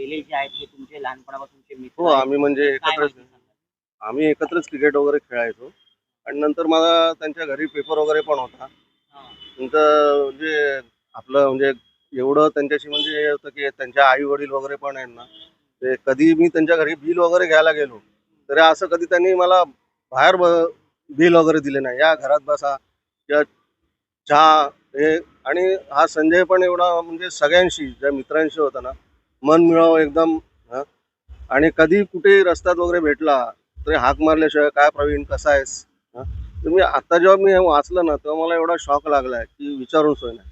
गेले जे आहेत हे तुमचे लहानपणापासूनचे मित्र हो, आहेत. आम्ही म्हणजे काय एकत्रच माहिती सांगाल? आम्ही एकत्रच क्रिकेट वगैरे खेळायचो आणि नंतर मला त्यांच्या घरी पेपर वगैरे पण होता. हां. नंतर म्हणजे आपलं म्हणजे एवढं त्यांच्याशी म्हणजे हे होतं की त्यांच्या आई-वडील वगैरे पण आहेत ना, ते कधी मी त्यांच्या घरी बिल वगैरे घ्यायला गेलो, तरी असं कधी त्यांनी मला बाहेर बिल वगैरे दिले नाही. या घरात बसा किंवा चहा हे आणि हा संजय पण एवढा म्हणजे सगळ्यांशी ज्या मित्रांशी होता ना, मनमिळावू एकदम हं. आणि कधी कुठे रस्त्यात वगैरे भेटला तरी हाक मारल्याशिवाय काय प्रवीण कसा आहेस? हं. तर मी आता जेव्हा मी हे वाचलं ना तेव्हा मला एवढा शॉक लागलाय की विचारून सोय नाही.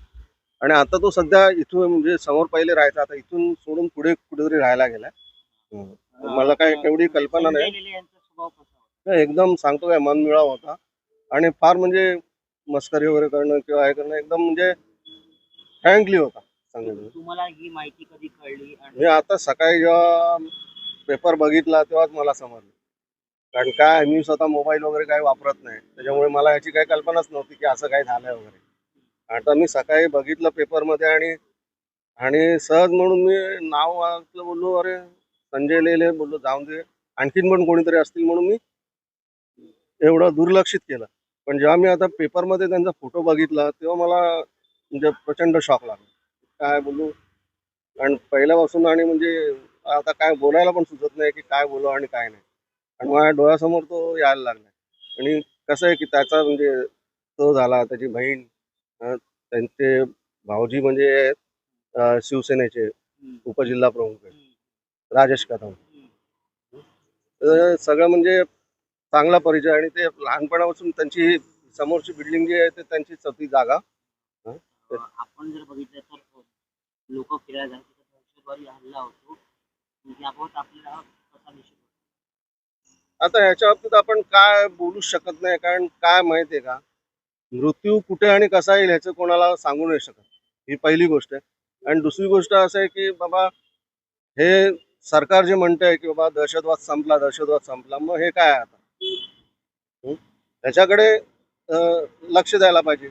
आणि आता तो सध्या इथून म्हणजे समोर पहिले राहायचा आता इथून सोडून पुढे कुठेतरी राहायला गेलाय. हं. मला काय तेवढी कल्पना संजय नाही. लेले यांचा स्वभाव कसा होता? नाही, एकदम सांगतो काय मनमिळावू होता आणि फार म्हणजे मस्करी वगैरे करणं किंवा हे करणं एकदम म्हणजे फ्रँकली होता सांगायचं. तुम्हाला ही माहिती कधी कळली मी आणि आता सकाळी जेव्हा पेपर बघितला तेव्हाच मला समजलं. कारण काय मी स्वतः मोबाईल वगैरे काही वापरत नाही. त्याच्यामुळे मला याची काही कल्पनाच नव्हती, की असं काही झालंय वगैरे. आता मी सकाळी बघितलं पेपरमध्ये आणि आणि सहज म्हणून मी नाव वाचलं बोललो, "अरे संजय लेले" बोललो, "जाऊन दे. आणखीन पण कोणीतरी असतील" म्हणून मी एवढं दुर्लक्षित केलं. पण जेव्हा मी आता पेपरमध्ये त्यांचा फोटो बघितला, तेव्हा मला म्हणजे प्रचंड शॉक लागला. काय बोलू आणि पहिल्यापासून आणि म्हणजे आता काय बोलायला पण सुचत नाही, की काय बोलावं आणि काय नाही. आणि माझ्या डोळ्यासमोर तो यायला लागला. आणि कसं आहे, की त्याचा म्हणजे तो झाला, त्याची बहीण त्यांचे भावजी म्हणजे शिवसेनेचे हं, उपजिल्हा प्रमुख आहेत, हं, राजेश कदम. हं. तर सगळं म्हणजे चांगला परिचय आणि ते लहानपणापासून त्यांची समोरची बिल्डिंग जी आहे, ते त्यांचीच होती जागा. हं. आपण जर बघितलं तर लोकं फिरायला जायचे तर दहशतवादी हल्ला होतो. म्हणजे याबाबत आपल्याला कसा निषेध होतो? आता ह्याच्या बाबतीत आपण काय बोलू शकत नाही, कारण काय माहिती आहे का, मृत्यू कुठे आणि कसा येईल ह्याचं कोणाला सांगू नाही शकत. ही पहिली गोष्ट आहे. आणि दुसरी गोष्ट असं आहे, की बाबा हे सरकार जे म्हणतंय, की बाबा दहशतवाद संपला, दहशतवाद संपला. मग हे काय आहे आता? हं? त्याच्याकडे लक्ष द्यायला पाहिजे.